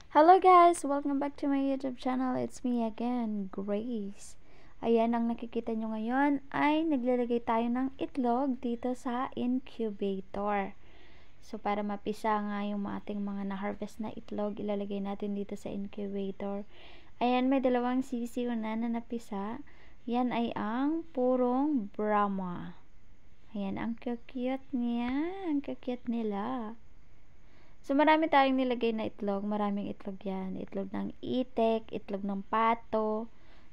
Hello guys! Welcome back to my YouTube channel. It's me again, Grace. Ayan, ang nakikita nyo ngayon ay naglalagay tayo ng itlog dito sa incubator. So, para mapisa nga yung ating mga na-harvest na itlog, ilalagay natin dito sa incubator. Ayan, may dalawang sisi na napisa. Yan ay ang purong Brahma. Ayan, ang cute niya. Ang cute nila. So, marami tayong nilagay na itlog. Maraming itlog yan. Itlog ng itik, itlog ng pato,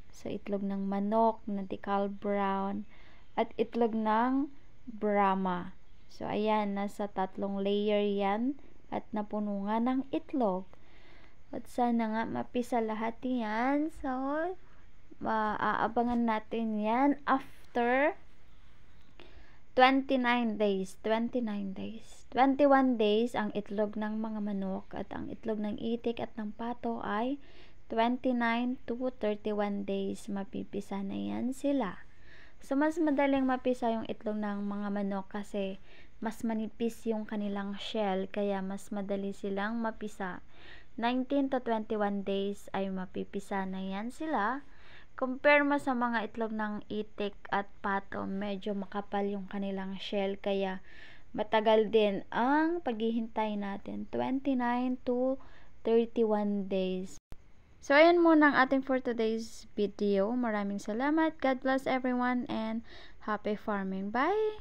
so itlog ng manok, na decal brown, at itlog ng Brahma. So, ayan, nasa 3 layer yan at napuno nga ng itlog. At sana nga mapisa lahat yan. So, maaabangan natin yan after 29 days. 21 days ang itlog ng mga manok at ang itlog ng itik at ng pato ay 29 to 31 days. Mapipisa na yan sila. So, mas madaling mapisa yung itlog ng mga manok kasi mas manipis yung kanilang shell, kaya mas madali silang mapisa. 19 to 21 days ay mapipisa na yan sila. Compare mo sa mga itlog ng itik at pato, medyo makapal yung kanilang shell, kaya matagal din ang paghihintay natin, 29 to 31 days. So, ayan muna ang ating for today's video. Maraming salamat. God bless everyone and happy farming. Bye!